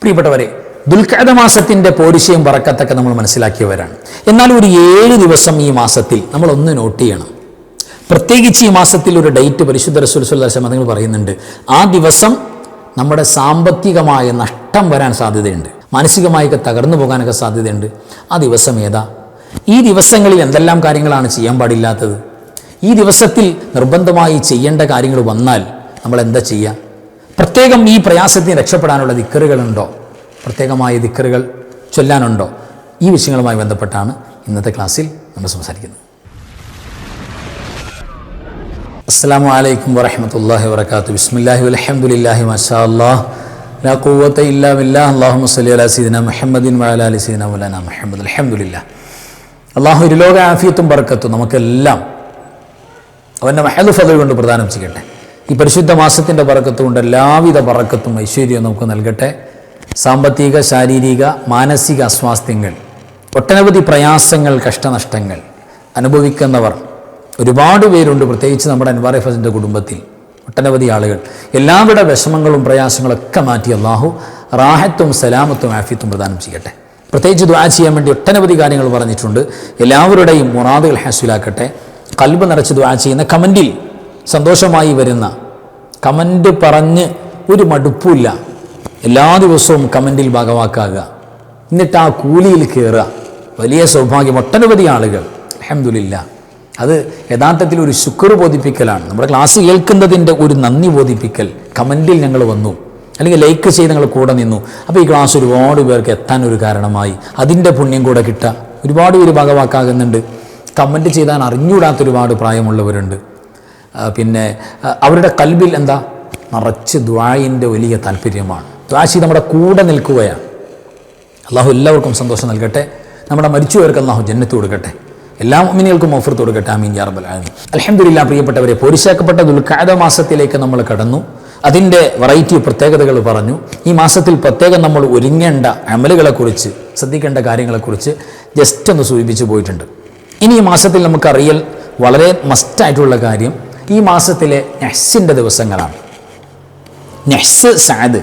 പ്രിയപ്പെട്ടവരെ, ദുൽഖഅദ മാസത്തിൻ്റെ പോരിശയും ബറക്കത്തൊക്കെ നമ്മൾ മനസ്സിലാക്കിയവരാണ്. എന്നാൽ ഒരു 7 ദിവസം ഈ മാസത്തിൽ നമ്മൾ ഒന്ന് നോട്ട് ചെയ്യണം. പ്രത്യേകിച്ച് ഈ മാസത്തിൽ ഒരു ഡേറ്റ് പരിശുദ്ധ റസൂൽ സ്വല്ലല്ലാഹു അലൈഹി വസല്ലം തങ്ങൾ പറയുന്നുണ്ട്. ആ ദിവസം നമ്മുടെ സാമ്പത്തികമായ നഷ്ടം വരാൻ സാധ്യതയുണ്ട്, മാനസികമായൊക്കെ തകർന്നു പോകാനൊക്കെ സാധ്യതയുണ്ട്. ആ ദിവസം ഏതാ? ഈ ദിവസങ്ങളിൽ എന്തെല്ലാം കാര്യങ്ങളാണ് ചെയ്യാൻ പാടില്ലാത്തത്? ഈ ദിവസത്തിൽ നിർബന്ധമായി ചെയ്യേണ്ട കാര്യങ്ങൾ വന്നാൽ നമ്മൾ എന്താ ചെയ്യുക? പ്രത്യേകം ഈ പ്രയാസത്തിന് രക്ഷപ്പെടാനുള്ള ദിക്റുകളുണ്ടോ? പ്രത്യേകമായ ദിക്റുകൾ ചൊല്ലാനുണ്ടോ? ഈ വിഷയങ്ങളുമായി ബന്ധപ്പെട്ടാണ് ഇന്നത്തെ ക്ലാസ്സിൽ നമ്മൾ സംസാരിക്കുന്നത്. അസ്സലാമു അലൈക്കും വറഹ്മത്തുള്ളാഹി വബറകാതുഹു. ബിസ്മില്ലാഹി വൽഹംദുലില്ലാഹി മാഷാ അല്ലാഹ് ലാ ഖുവത ഇല്ലാ ബില്ലാഹ്. അല്ലാഹുമ്മ സ്വല്ലി അലാ സയ്യിദിനാ മുഹമ്മദിൻ വഅലാ ആലി സയ്യിദിനാ മൗലാനാ മുഹമ്മദ്. അൽഹംദുലില്ലാഹ്. അല്ലാഹു ഇരുലോക ആഫിയത്തും ബർക്കത്തും നമുക്കെല്ലാം അവൻ്റെ മഹദ് ഫദ്ൽ കൊണ്ട് പ്രദാനം ചെയ്യട്ടെ. ഈ പരിശുദ്ധ മാസത്തിൻ്റെ ബർക്കത്ത് കൊണ്ട് എല്ലാവിധ ബർക്കത്തും ഐശ്വര്യവും നമുക്ക് നൽകട്ടെ. സാമ്പത്തിക, ശാരീരിക, മാനസിക അസ്വാസ്ഥ്യങ്ങൾ, ഒട്ടനവധി പ്രയാസങ്ങൾ, കഷ്ടനഷ്ടങ്ങൾ അനുഭവിക്കുന്നവർ ഒരുപാട് പേരുണ്ട്. പ്രത്യേകിച്ച് നമ്മുടെ അൻവാർ ഫസിൻ്റെ കുടുംബത്തിൽ ഒട്ടനവധി ആളുകൾ. എല്ലാവരുടെ വിഷമങ്ങളും പ്രയാസങ്ങളൊക്കെ മാറ്റി അല്ലാഹു റാഹത്തും സലാമത്തും ആഫിയത്തും പ്രദാനം ചെയ്യട്ടെ. പ്രത്യേകിച്ച് ദുആ ചെയ്യാൻ വേണ്ടി ഒട്ടനവധി കാര്യങ്ങൾ പറഞ്ഞിട്ടുണ്ട്. എല്ലാവരുടെയും മുറാദുകൾ ഹാസിലാക്കട്ടെ. ഖൽബ് നിറച്ച് ദുആ ചെയ്യുന്ന, കമൻറ്റിൽ സന്തോഷമായി വരുന്ന, കമൻറ്റ് പറഞ്ഞ് ഒരു മടുപ്പില്ല, എല്ലാ ദിവസവും കമൻറ്റിൽ ഭാഗവാക്കാകുക, എന്നിട്ട് ആ കൂലിയിൽ കയറുക, വലിയ സൗഭാഗ്യം. ഒട്ടനവധി ആളുകൾ അൽഹംദുലില്ലാ. അത് യഥാർത്ഥത്തിൽ ഒരു ശുക്ർ ബോധിപ്പിക്കലാണ്. നമ്മുടെ ക്ലാസ് കേൾക്കുന്നതിൻ്റെ ഒരു നന്ദി ബോധിപ്പിക്കൽ. കമൻറ്റിൽ ഞങ്ങൾ വന്നു, അല്ലെങ്കിൽ ലൈക്ക് ചെയ്ത് ഞങ്ങൾ കൂടെ നിന്നു. അപ്പോൾ ഈ ക്ലാസ് ഒരുപാട് പേർക്ക് എത്താൻ ഒരു കാരണമായി. അതിൻ്റെ പുണ്യം കൂടെ കിട്ടുക. ഒരുപാട് പേര് ഭാഗവാക്കാകുന്നുണ്ട്. കമൻറ്റ് ചെയ്താൽ അറിഞ്ഞുകൂടാത്ത ഒരുപാട് പ്രായമുള്ളവരുണ്ട്. പിന്നെ അവരുടെ കൽബിൽ എന്താ നിറച്ച് ദുആഇൻ്റെ വലിയ താല്പര്യമാണ്. ദുആ ചെയ്ത് നമ്മുടെ കൂടെ നിൽക്കുകയാണ്. അല്ലാഹു എല്ലാവർക്കും സന്തോഷം നൽകട്ടെ. നമ്മുടെ മരിച്ചുപോയവർക്ക് അല്ലാഹു ജന്നത്ത് കൊടുക്കട്ടെ. എല്ലാ മുഅ്മിനീങ്ങൾക്കും മഗ്ഫിറത്ത് കൊടുക്കട്ടെ. ആമീൻ യാ റബ്ബൽ ആലമീൻ. അൽഹംദുലില്ലാ. പ്രിയപ്പെട്ടവരെ, പോരിശാക്കപ്പെട്ട ദുൽഖഅദ മാസത്തിലേക്ക് നമ്മൾ കടന്നു. അതിൻ്റെ വെറൈറ്റി പ്രത്യേകതകൾ പറഞ്ഞു. ഈ മാസത്തിൽ പ്രത്യേകം നമ്മൾ ഒരുങ്ങേണ്ട അമലുകളെക്കുറിച്ച്, ശ്രദ്ധിക്കേണ്ട കാര്യങ്ങളെക്കുറിച്ച് ജസ്റ്റ് ഒന്ന് സൂചിപ്പിച്ച് പോയിട്ടുണ്ട്. ഇനി ഈ മാസത്തിൽ നമുക്കറിയൽ വളരെ മസ്റ്റായിട്ടുള്ള കാര്യം ഈ മാസത്തിലെ നഹ്സിൻ്റെ ദിവസങ്ങളാണ്. നഹ്സ് സഅദ്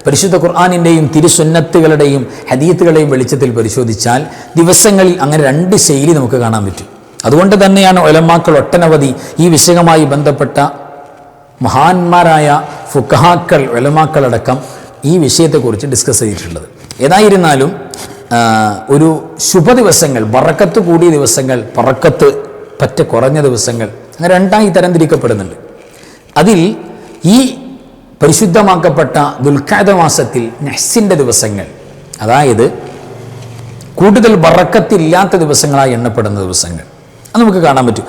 പരിശുദ്ധ ഖുർആനിൻ്റെയും തിരുസുന്നത്തുകളുടെയും ഹദീത്തുകളുടെയും വെളിച്ചത്തിൽ പരിശോധിച്ചാൽ ദിവസങ്ങളിൽ അങ്ങനെ 2 ശൈലി നമുക്ക് കാണാൻ പറ്റും. അതുകൊണ്ട് തന്നെയാണ് ഉലമാക്കൾ ഒട്ടനവധി ഈ വിഷയവുമായി ബന്ധപ്പെട്ട മഹാന്മാരായ ഫുഖഹാക്കൾ, ഉലമാക്കളടക്കം ഈ വിഷയത്തെക്കുറിച്ച് ഡിസ്കസ് ചെയ്തിട്ടുള്ളത്. ഏതായിരുന്നാലും ഒരു ശുഭ ദിവസങ്ങൾ, ബറക്കത്ത് കൂടിയ ദിവസങ്ങൾ, ബറക്കത്ത് പറ്റ കുറഞ്ഞ ദിവസങ്ങൾ, അങ്ങനെ 2ആയി തരംതിരിക്കപ്പെടുന്നുണ്ട്. അതിൽ ഈ പരിശുദ്ധമാക്കപ്പെട്ട ദുൽഖഅദ മാസത്തിൽ നഹ്സിൻ്റെ ദിവസങ്ങൾ, അതായത് കൂടുതൽ ബറക്കത്തില്ലാത്ത ദിവസങ്ങളായി എണ്ണപ്പെടുന്ന ദിവസങ്ങൾ, അത് നമുക്ക് കാണാൻ പറ്റും.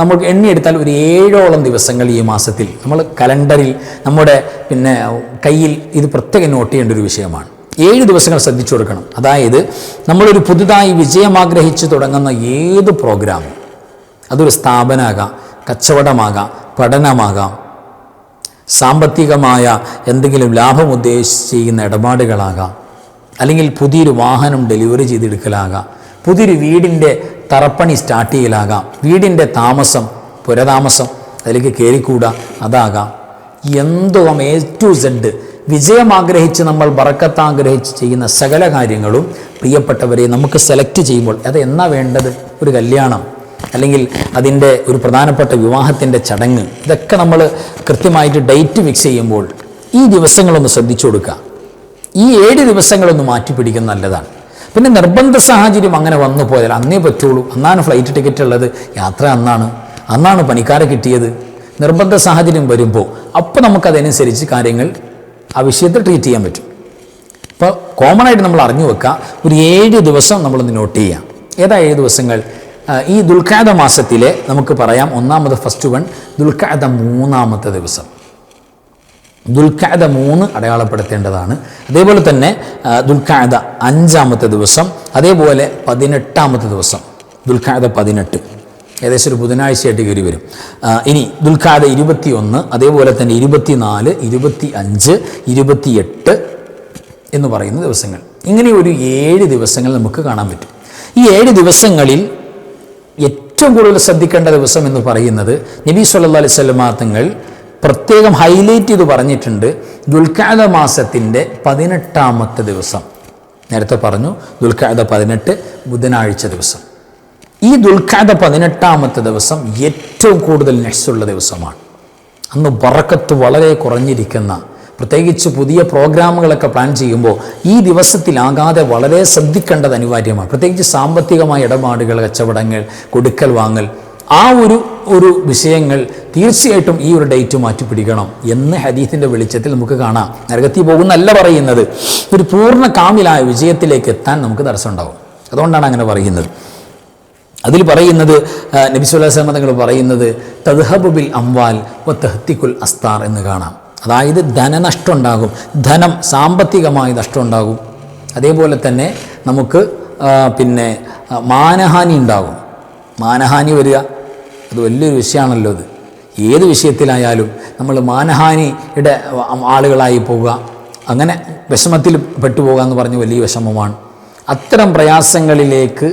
നമുക്ക് എണ്ണിയെടുത്താൽ ഒരു 7ഓളം ദിവസങ്ങൾ ഈ മാസത്തിൽ നമ്മൾ കലണ്ടറിൽ, നമ്മുടെ കയ്യിൽ ഇത് പ്രത്യേകം നോട്ട് ചെയ്യേണ്ട ഒരു വിഷയമാണ്. 7 ദിവസങ്ങൾ ശ്രദ്ധിച്ചു കൊടുക്കണം. അതായത് നമ്മളൊരു പുതുതായി വിജയം ആഗ്രഹിച്ച് തുടങ്ങുന്ന ഏത് പ്രോഗ്രാമും, അതൊരു സ്ഥാപനമാകാം, കച്ചവടമാകാം, പഠനമാകാം, സാമ്പത്തികമായ എന്തെങ്കിലും ലാഭം ഉദ്ദേശിച്ച് ചെയ്യുന്ന ഇടപാടുകളാകാം, അല്ലെങ്കിൽ പുതിയൊരു വാഹനം ഡെലിവറി ചെയ്തെടുക്കലാകാം, പുതിയൊരു വീടിൻ്റെ തറപ്പണി സ്റ്റാർട്ട് ചെയ്യലാകാം, വീടിൻ്റെ താമസം, പുരതാമസം, അതിലേക്ക് കയറിക്കൂടാ, അതാകാം. എന്തും A to Z വിജയം ആഗ്രഹിച്ച്, നമ്മൾ ബറക്കത്ത് ആഗ്രഹിച്ച് ചെയ്യുന്ന സകല കാര്യങ്ങളും പ്രിയപ്പെട്ടവരെ നമുക്ക് സെലക്ട് ചെയ്യുമ്പോൾ അത് എന്നാ വേണ്ടത്? ഒരു കല്യാണം, അല്ലെങ്കിൽ അതിൻ്റെ ഒരു പ്രധാനപ്പെട്ട വിവാഹത്തിൻ്റെ ചടങ്ങ്, ഇതൊക്കെ നമ്മൾ കൃത്യമായിട്ട് ഡേറ്റ് ഫിക്സ് ചെയ്യുമ്പോൾ ഈ ദിവസങ്ങളൊന്ന് ശ്രദ്ധിച്ചു കൊടുക്കുക. ഈ 7 ദിവസങ്ങളൊന്ന് മാറ്റിപ്പിടിക്കുന്നത് നല്ലതാണ്. പിന്നെ നിർബന്ധ സാഹചര്യം അങ്ങനെ വന്നു പോയാൽ അന്നേ പറ്റുള്ളൂ. അന്നാണ് ഫ്ലൈറ്റ് ടിക്കറ്റ് ഉള്ളത്, യാത്ര അന്നാണ് പണിക്കാരെ കിട്ടിയത്. നിർബന്ധ സാഹചര്യം വരുമ്പോൾ അപ്പോൾ നമുക്കതനുസരിച്ച് കാര്യങ്ങൾ ആ വിഷയത്തിൽ ട്രീറ്റ് ചെയ്യാൻ പറ്റും. അപ്പോൾ കോമൺ ആയിട്ട് നമ്മൾ അറിഞ്ഞു വെക്കുക, ഒരു 7 ദിവസം നമ്മളൊന്ന് നോട്ട് ചെയ്യാം. ഏതാ 7 ദിവസങ്ങൾ? ഈ ദുൽഖഅദ മാസത്തിലെ നമുക്ക് പറയാം, ഒന്നാമത് ഫസ്റ്റ് വൺ ദുൽഖഅദ 3-ാമത്തെ ദിവസം. ദുൽഖഅദ 3 അടയാളപ്പെടുത്തേണ്ടതാണ്. അതേപോലെ തന്നെ ദുൽഖഅദ 5-ാമത്തെ ദിവസം, അതേപോലെ 18-ാമത്തെ ദിവസം ദുൽഖഅദ 18, ഏകദേശം ഒരു ബുധനാഴ്ചയായിട്ട് കയറി വരും. ഇനി ദുൽഖഅദ 21, അതേപോലെ തന്നെ 24, 25, 28 എന്ന് പറയുന്ന ദിവസങ്ങൾ. ഇങ്ങനെ ഒരു 7 ദിവസങ്ങൾ നമുക്ക് കാണാൻ പറ്റും. ഈ 7 ദിവസങ്ങളിൽ ഏറ്റവും കൂടുതൽ ശ്രദ്ധിക്കേണ്ട ദിവസം എന്ന് പറയുന്നത് നബി സല്ലല്ലാഹു അലൈഹി വസല്ലം തങ്ങൾ പ്രത്യേകം ഹൈലൈറ്റ് ചെയ്ത് പറഞ്ഞിട്ടുണ്ട്. ദുൽഖഅദ മാസത്തിൻ്റെ 18-ാമത്തെ ദിവസം, നേരത്തെ പറഞ്ഞു ദുൽഖഅദ 18 ബുധനാഴ്ച ദിവസം. ഈ ദുൽഖഅദ 18-ാമത്തെ ദിവസം ഏറ്റവും കൂടുതൽ നെഹ്സുള്ള ദിവസമാണ്. അന്ന് ബറക്കത്ത് വളരെ കുറഞ്ഞിരിക്കുന്ന, പ്രത്യേകിച്ച് പുതിയ പ്രോഗ്രാമുകളൊക്കെ പ്ലാൻ ചെയ്യുമ്പോൾ ഈ ദിവസത്തിലാകാതെ വളരെ ശ്രദ്ധിക്കേണ്ടത് അനിവാര്യമാണ്. പ്രത്യേകിച്ച് സാമ്പത്തികമായ ഇടപാടുകൾ, കച്ചവടങ്ങൾ, കൊടുക്കൽ വാങ്ങൽ, ആ ഒരു വിഷയങ്ങൾ തീർച്ചയായിട്ടും ഈ ഒരു ഡേറ്റ് മാറ്റിപ്പിടിക്കണം എന്ന് ഹദീസിൻ്റെ വെളിച്ചത്തിൽ നമുക്ക് കാണാം. നരകത്തിൽ പോകുന്നല്ല പറയുന്നത്, ഒരു പൂർണ്ണ കാമിലായ വിജയത്തിലേക്ക് എത്താൻ നമുക്ക് തടസ്സമുണ്ടാവും. അതുകൊണ്ടാണ് അങ്ങനെ പറയുന്നത്. അതിൽ പറയുന്നത് നബി സല്ലല്ലാഹു അലൈഹി വസല്ലം തങ്ങൾ പറയുന്നത് തദ്ഹബു ബിൽ അംവാൽ വ തഹ്തികുൽ അസ്താർ എന്ന് കാണാം. അതായത് ധനനഷ്ടം ഉണ്ടാകും, ധനം സാമ്പത്തികമായി നഷ്ടം ഉണ്ടാകും. അതേപോലെ തന്നെ നമുക്ക് പിന്നെ മാനഹാനി ഉണ്ടാകും. മാനഹാനി വരിക അത് വലിയൊരു വിഷയമാണല്ലോ. അത് ഏത് വിഷയത്തിലായാലും നമ്മൾ മാനഹാനിയുടെ ആളുകളായി പോവുക, അങ്ങനെ വിഷമത്തിൽ പെട്ടുപോകുക എന്ന് പറഞ്ഞ് വലിയ വിഷമമാണ്. അത്തരം പ്രയാസങ്ങളിലേക്ക്,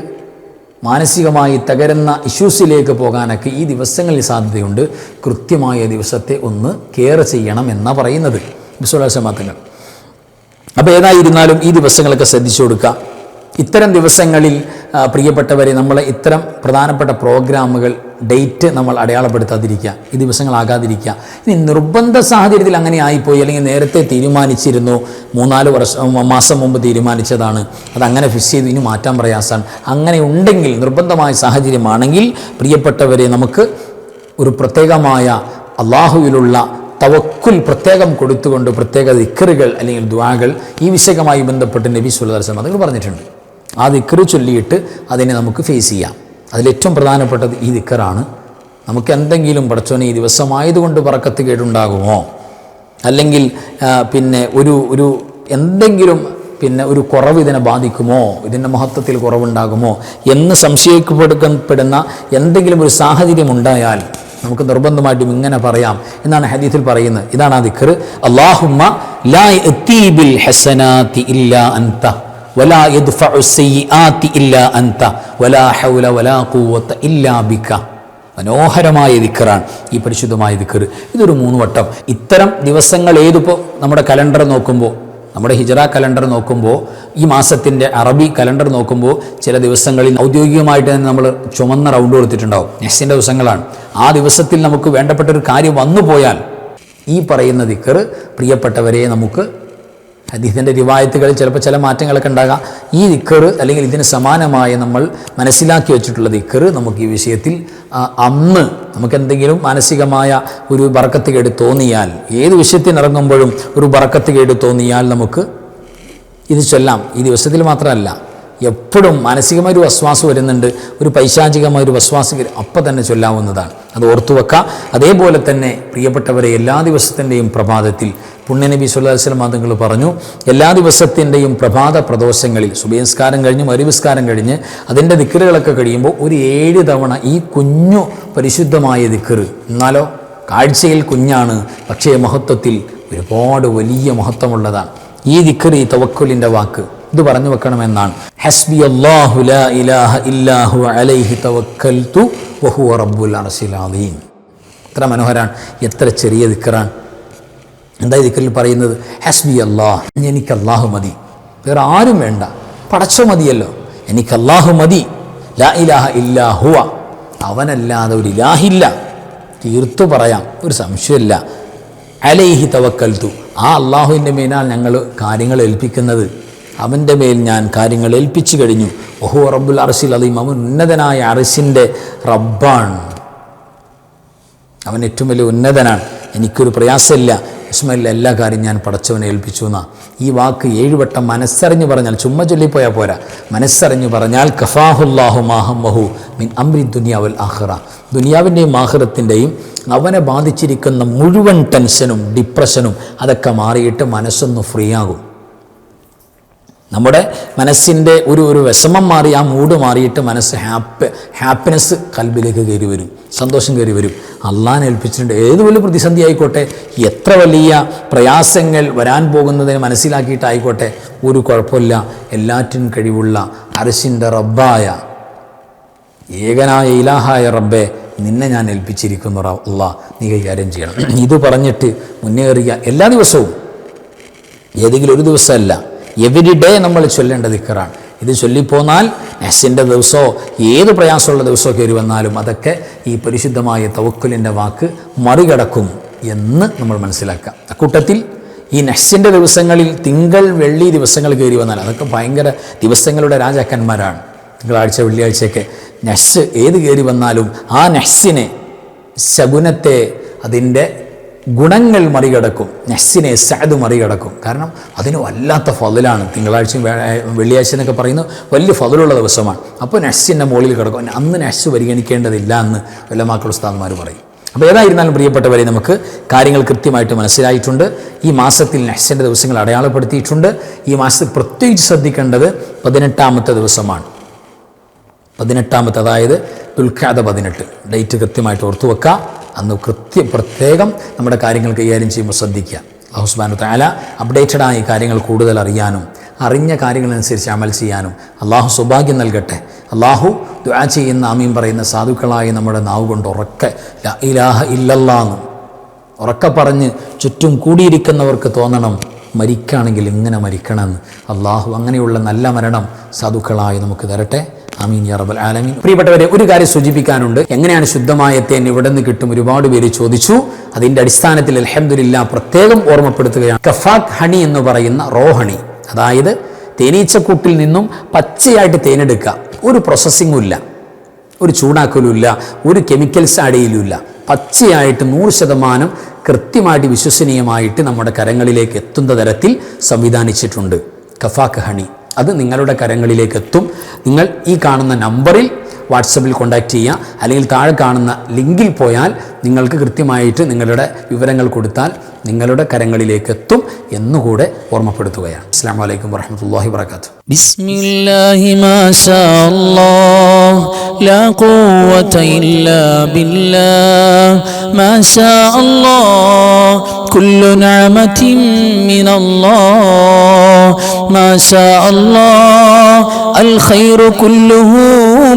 മാനസികമായി തകരുന്ന ഇഷ്യൂസിലേക്ക് പോകാനൊക്കെ ഈ ദിവസങ്ങളിൽ സാധ്യതയുണ്ട്. കൃത്യമായ ദിവസത്തെ ഒന്ന് കെയർ ചെയ്യണം എന്നാണ് പറയുന്നത് വിശ്വാസമാത്തങ്ങൾ. അപ്പോൾ ഏതായിരുന്നാലും ഈ ദിവസങ്ങളൊക്കെ ശ്രദ്ധിച്ചു കൊടുക്കുക. ഇത്തരം ദിവസങ്ങളിൽ പ്രിയപ്പെട്ടവരെ നമ്മൾ ഇത്തരം പ്രധാനപ്പെട്ട പ്രോഗ്രാമുകൾ, ഡേറ്റ് നമ്മൾ അടയാളപ്പെടുത്താതിരിക്കുക, ഈ ദിവസങ്ങളാകാതിരിക്കുക. ഇനി നിർബന്ധ സാഹചര്യത്തിൽ അങ്ങനെ ആയിപ്പോയി, അല്ലെങ്കിൽ നേരത്തെ തീരുമാനിച്ചിരുന്നു, 3-4 മാസം മുമ്പ് തീരുമാനിച്ചതാണ്, അതങ്ങനെ ഫിക്സ് ചെയ്ത് ഇനി മാറ്റാൻ പ്രയാസമാണ്, അങ്ങനെ ഉണ്ടെങ്കിൽ, നിർബന്ധമായ സാഹചര്യമാണെങ്കിൽ പ്രിയപ്പെട്ടവരെ നമുക്ക് ഒരു പ്രത്യേകമായ അള്ളാഹുവിലുള്ള തവക്കുൽ പ്രത്യേകം കൊടുത്തുകൊണ്ട് പ്രത്യേക ദിക്റുകൾ അല്ലെങ്കിൽ ദുആകൾ ഈ വിഷയവുമായി ബന്ധപ്പെട്ട് നബി സല്ലല്ലാഹു അലൈഹി വസല്ലം അതുങ്ങൾ പറഞ്ഞിട്ടുണ്ട്. ആ ദിക്റ് ചൊല്ലിയിട്ട് അതിനെ നമുക്ക് ഫേസ് ചെയ്യാം. അതിലേറ്റവും പ്രധാനപ്പെട്ടത് ഈ ദിക്റാണ്. നമുക്ക് എന്തെങ്കിലും പടച്ചോനെ ഈ ദിവസമായതുകൊണ്ട് ബറക്കത്ത് കേടുണ്ടാകുമോ, അല്ലെങ്കിൽ പിന്നെ ഒരു എന്തെങ്കിലും ഒരു കുറവ് ഇതിനെ ബാധിക്കുമോ, ഇതിൻ്റെ മഹത്വത്തിൽ കുറവുണ്ടാകുമോ എന്ന് സംശയിക്കപ്പെടുന്ന എന്തെങ്കിലും ഒരു സാഹചര്യം ഉണ്ടായാൽ നമുക്ക് നിർബന്ധമായിട്ടും ഇങ്ങനെ പറയാം എന്നാണ് ഹദീസിൽ പറയുന്നത്. ഇതാണ് ആ ദിക്ർ. അല്ലാഹുമ്മ ലാ യഅതി ബിൽ ഹസനാതി ഇല്ലാ അൻത വലാ യദ്ഫഉ സയ്യിആതി ഇല്ലാ അൻത വലാ ഹൗല വലാ ഖുവത ഇല്ലാ ബിക. മനോഹരമായ ദിക്റാണ് ഈ പരിശുദ്ധമായ ദിക്ർ. ഇതൊരു 3 വട്ടം. ഇത്തരം ദിവസങ്ങൾ ഏതിപ്പോൾ നമ്മുടെ കലണ്ടർ നോക്കുമ്പോൾ, നമ്മുടെ ഹിജറ കലണ്ടർ നോക്കുമ്പോൾ, ഈ മാസത്തിൻ്റെ അറബി കലണ്ടർ നോക്കുമ്പോൾ ചില ദിവസങ്ങളിൽ ഔദ്യോഗികമായിട്ട് തന്നെ നമ്മൾ ചുമന്ന റൗണ്ട് കൊടുത്തിട്ടുണ്ടാവും, നെക്സ്റ്റിൻ്റെ ദിവസങ്ങളാണ്. ആ ദിവസത്തിൽ നമുക്ക് വേണ്ടപ്പെട്ടൊരു കാര്യം വന്നു പോയാൽ ഈ പറയുന്ന ദിക്ർ പ്രിയപ്പെട്ടവരെ നമുക്ക് ഹദീസിൻ്റെ റിവായത്തുകളിൽ ചിലപ്പോൾ ചില മാറ്റങ്ങളൊക്കെ ഉണ്ടാകാം. ഈ ദിക്ർ അല്ലെങ്കിൽ ഇതിന് സമാനമായ നമ്മൾ മനസ്സിലാക്കി വെച്ചിട്ടുള്ള ദിക്ർ നമുക്ക് ഈ വിഷയത്തിൽ അന്ന് നമുക്കെന്തെങ്കിലും മാനസികമായ ഒരു ബറക്കത്ത് കേട് തോന്നിയാൽ, ഏത് വിഷയത്തിനിറങ്ങുമ്പോഴും ഒരു ബറക്കത്ത് കേട് തോന്നിയാൽ നമുക്ക് ഇത് ചൊല്ലാം. ഈ ദിവസത്തിൽ മാത്രമല്ല, എപ്പോഴും മാനസികമായൊരു വസ്വാസ് വരുന്നുണ്ട്, ഒരു പൈശാചികമായൊരു വസ്വാസ് വരും, അപ്പം തന്നെ ചൊല്ലാവുന്നതാണ്. അത് ഓർത്തു വെക്കാം. അതേപോലെ തന്നെ പ്രിയപ്പെട്ടവരെ, എല്ലാ ദിവസത്തിൻ്റെയും പ്രഭാതത്തിൽ പുണ്യനബി സല്ലല്ലാഹു അലൈഹി വസല്ലം തങ്ങൾ പറഞ്ഞു, എല്ലാ ദിവസത്തിൻ്റെയും പ്രഭാത പ്രദോഷങ്ങളിൽ സുബഹി നിസ്കാരം കഴിഞ്ഞ് മഗ്‌രിബ് നിസ്കാരം കഴിഞ്ഞ് അതിൻ്റെ ദിക്റുകളൊക്കെ കഴിയുമ്പോൾ ഒരു 7 തവണ ഈ കുഞ്ഞു പരിശുദ്ധമായ ദിക്ർ, എന്നാലോ കാഴ്ചയിൽ കുഞ്ഞാണ്, പക്ഷേ മഹത്വത്തിൽ ഒരുപാട് വലിയ മഹത്വമുള്ളതാണ് ഈ ദിക്ർ, ഈ തവക്കുലിൻ്റെ വാക്ക്. ഇത് പറഞ്ഞു വെക്കണമെന്നാണ്. ഹസ്ബി അല്ലാഹു ലാ ഇലാഹ ഇല്ലാഹു അലൈഹി തവക്കൽതു വഹുവ റബ്ബുൽ അർശിൽ അദീം. എത്ര മനോഹരാണ്, എത്ര ചെറിയ ദിക്റാണ്. എന്താ ഈ ദിക്റിൽ പറയുന്നത്? ഹസ്ബി അല്ലാഹ്, എനിക്ക് അല്ലാഹു മതി, വേറെ ആരും വേണ്ട, പടച്ചോ മതിയല്ലോ, എനിക്ക് അല്ലാഹു മതി. ലാ ഇലാഹ ഇല്ലാ ഹുവ, അവനല്ലാതെ ഒരു ഇലാഹില്ല, തീർത്തു പറയാം, ഒരു സംശയമില്ല. അലൈഹി തവക്കൽതു, ആ അള്ളാഹുവിൻ്റെ മേലാണ് ഞങ്ങൾ കാര്യങ്ങൾ ഏൽപ്പിക്കുന്നത്, അവൻ്റെ മേൽ ഞാൻ കാര്യങ്ങൾ ഏൽപ്പിച്ചു കഴിഞ്ഞു. വഹുവ റബ്ബുൽ അർശിൽ അദീം, അവൻ ഉന്നതനായ അർശിൻ്റെ റബ്ബാണ്, അവൻ ഏറ്റവും വലിയ ഉന്നതനാണ്. എനിക്കൊരു പ്രയാസമില്ല, വിഷമമില്ല, എല്ലാ കാര്യം ഞാൻ പടച്ചവനെ ഏൽപ്പിച്ചു എന്നാ. ഈ വാക്ക് 7 വട്ടം മനസ്സറിഞ്ഞ് പറഞ്ഞാൽ, ചുമ്മാ ചൊല്ലിപ്പോയാൽ പോരാ, മനസ്സറിഞ്ഞ് പറഞ്ഞാൽ കഫാഹുല്ലാഹു മാഹമ്മഹു മിൻ അംരി ദുനിയ വൽ ആഖിറ, ദുനിയാവിൻ്റെയും ആഖിറത്തിൻ്റെയും അവനെ ബാധിച്ചിരിക്കുന്ന മുഴുവൻ ടെൻഷനും ഡിപ്രഷനും അതൊക്കെ മാറിയിട്ട് മനസ്സൊന്ന് ഫ്രീ ആകും. നമ്മുടെ മനസ്സിൻ്റെ ഒരു വിഷമം മാറി, ആ മൂഡ് മാറിയിട്ട് മനസ്സ് ഹാപ്പിനെസ് കൽബിലേക്ക് കയറി വരും, സന്തോഷം കയറി വരും. അള്ളാഹനെ ഏൽപ്പിച്ചിട്ടുണ്ട്. ഏത് വലിയ പ്രതിസന്ധി ആയിക്കോട്ടെ, എത്ര വലിയ പ്രയാസങ്ങൾ വരാൻ പോകുന്നതിന് മനസ്സിലാക്കിയിട്ടായിക്കോട്ടെ, ഒരു കുഴപ്പമില്ല, എല്ലാറ്റിനും കഴിവുള്ള അർശിൻ്റെ റബ്ബായ ഏകനായ ഇലാഹായ റബ്ബെ നിന്നെ ഞാൻ ഏൽപ്പിച്ചിരിക്കുന്നു അല്ലാഹ്, നീ കൈകാര്യം ചെയ്യണം. ഇത് പറഞ്ഞിട്ട് മുന്നേറിയ എല്ലാ ദിവസവും, ഏതെങ്കിലും ഒരു ദിവസമല്ല, എവരി ഡേ നമ്മൾ ചൊല്ലേണ്ട ദിക്റാണ്. ഇത് ചൊല്ലിപ്പോന്നാൽ നഹ്സിൻ്റെ ദിവസമോ ഏത് പ്രയാസമുള്ള ദിവസമോ കയറി വന്നാലും അതൊക്കെ ഈ പരിശുദ്ധമായ തവക്കുലിൻ്റെ വാക്ക് മറികടക്കും എന്ന് നമ്മൾ മനസ്സിലാക്കാം. അക്കൂട്ടത്തിൽ ഈ നഹ്സിൻ്റെ ദിവസങ്ങളിൽ തിങ്കൾ വെള്ളി ദിവസങ്ങൾ കയറി വന്നാൽ അതൊക്കെ ഭയങ്കര ദിവസങ്ങളുടെ രാജാക്കന്മാരാണ്. തിങ്കളാഴ്ച വെള്ളിയാഴ്ചയൊക്കെ നഹ്സ് ഏത് കയറി വന്നാലും ആ നഹ്സിനെ, ശകുനത്തെ, അതിൻ്റെ ഗുണങ്ങൾ മറികടക്കും. നഹ്സിനെ സഅദ് മറികടക്കും. കാരണം അതിന് വല്ലാത്ത ഫضലാണ്. തിങ്കളാഴ്ചയും വെള്ളിയാഴ്ച എന്നൊക്കെ പറയുന്നത് വലിയ ഫضലുള്ള ദിവസമാണ്. അപ്പോൾ നഹ്സിൻ്റെ മുകളിൽ കിടക്കും. അന്ന് നഹ്സ് പരിഗണിക്കേണ്ടതില്ല എന്ന് ഉലമാക്കൾ ഉസ്താദ്മാർ പറയും. അപ്പോൾ ഏതായിരുന്നാലും പ്രിയപ്പെട്ടവരെ, നമുക്ക് കാര്യങ്ങൾ കൃത്യമായിട്ട് മനസ്സിലായിട്ടുണ്ട്. ഈ മാസത്തിൽ നഹ്സിൻ്റെ ദിവസങ്ങൾ അടയാളപ്പെടുത്തിയിട്ടുണ്ട്. ഈ മാസത്തിൽ പ്രത്യേകിച്ച് ശ്രദ്ധിക്കേണ്ടത് 18ാമത്തെ ദിവസമാണ്. 18ാമത്തെ, അതായത് ദുൽഖഅദ 18, ഡേറ്റ് കൃത്യമായിട്ട് ഓർത്തു വെക്കുക. അന്ന് പ്രത്യേകം നമ്മുടെ കാര്യങ്ങൾ കൈകാര്യം ചെയ്യുമ്പോൾ ശ്രദ്ധിക്കുക. അല്ലാഹു സുബ്ഹാനഹു വ തആല അപ്ഡേറ്റഡായി കാര്യങ്ങൾ കൂടുതൽ അറിയാനും അറിഞ്ഞ കാര്യങ്ങളനുസരിച്ച് അമൽ ചെയ്യാനും അള്ളാഹു സൗഭാഗ്യം നൽകട്ടെ. അള്ളാഹു ദുആ ചെയ്യുന്ന, ആമീൻ പറയുന്ന സാധുക്കളായി നമ്മുടെ നാവ് കൊണ്ട് ഉറക്കെ ലാ ഇലാഹ ഇല്ലല്ലാഹ് എന്ന് ഉറക്കെ പറഞ്ഞ് ചുറ്റും കൂടിയിരിക്കുന്നവർക്ക് തോന്നണം മരിക്കുകയാണെങ്കിൽ ഇങ്ങനെ മരിക്കണമെന്ന്. അള്ളാഹു അങ്ങനെയുള്ള നല്ല മരണം സാധുക്കളായി നമുക്ക് തരട്ടെ. ആമീൻ യാ റബ്ബൽ ആലമീൻ. പ്രിയപ്പെട്ടവരെ, ഒരു കാര്യം സൂചിപ്പിക്കാനുണ്ട്. എങ്ങനെയാണ് ശുദ്ധമായ തേൻ ഇവിടെ നിന്ന് കിട്ടും? ഒരുപാട് പേര് ചോദിച്ചു. അതിൻ്റെ അടിസ്ഥാനത്തിൽ അൽഹംദുലില്ലാ പ്രത്യേകം ഓർമ്മപ്പെടുത്തുകയാണ്. കഫാക്ക് ഹണി എന്ന് പറയുന്ന റോ ഹണി, അതായത് തേനീച്ചക്കൂട്ടിൽ നിന്നും പച്ചയായിട്ട് തേനെടുക്കുക. ഒരു പ്രോസസ്സിങ്ങും ഇല്ല, ഒരു ചൂടാക്കലും ഇല്ല, ഒരു കെമിക്കൽസ് ആഡ് ചെയ്യലുമില്ല. പച്ചയായിട്ട് 100% കൃത്യമായിട്ട് വിശ്വസനീയമായിട്ട് നമ്മുടെ കരങ്ങളിലേക്ക് എത്തുന്ന തരത്തിൽ സംവിധാനിച്ചിട്ടുണ്ട് കഫാക്ക് ഹണി. അത് നിങ്ങളുടെ കരങ്ങളിലേക്ക് എത്തും. നിങ്ങൾ ഈ കാണുന്ന നമ്പറിൽ വാട്സപ്പിൽ കോൺടാക്റ്റ് ചെയ്യുക, അല്ലെങ്കിൽ താഴെ കാണുന്ന ലിങ്കിൽ പോയാൽ നിങ്ങൾക്ക് കൃത്യമായിട്ട് നിങ്ങളുടെ വിവരങ്ങൾ കൊടുത്താൽ നിങ്ങളുടെ കരങ്ങളിലേക്ക് എത്തും എന്നുകൂടെ ഓർമ്മപ്പെടുത്തുകയാണ്. അസ്സലാമു അലൈക്കും വറഹ്മത്തുള്ളാഹി വബറകാതുഹു. ബിസ്മില്ലാഹി മാഷാ അല്ലാഹ് ലാ ഖുവത ഇല്ലാ ബില്ലാഹ് മാഷാ അല്ലാഹ് കുല്ലു നിഅമതിൻ മിനല്ലാഹ് മാഷാ അല്ലാഹ് അൽ ഖൈറു കുല്ലുഹു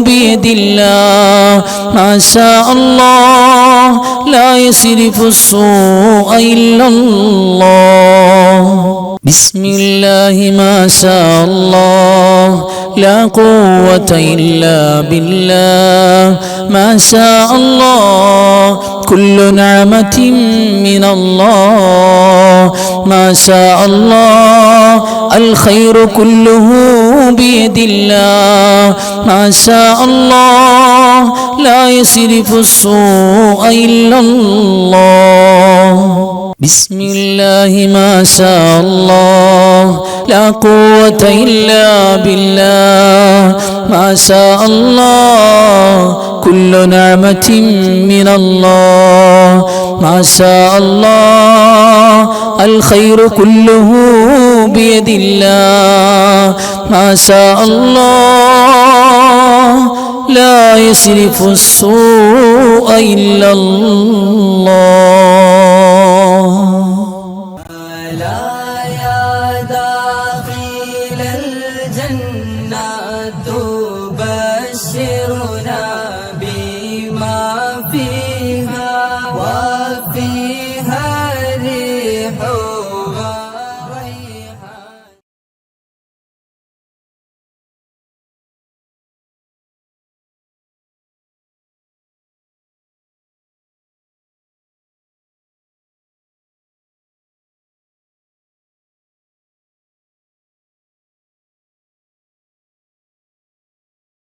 ബിയദില്ലാഹ് മാഷാ അല്ലാഹ് ലാ യസ്രിഫു السوء إلا الله بسم الله ما شاء الله لا قوة إلا بالله ما شاء الله كل نعمة من الله ما شاء الله الخير كله بيد الله ما شاء الله لا يصرف السوء إلا الله بسم الله ما شاء الله لا قوة إلا بالله ما شاء الله كل نعمة من الله ما شاء الله الخير كله بيد الله ما شاء الله لا يصرف السوء إلا الله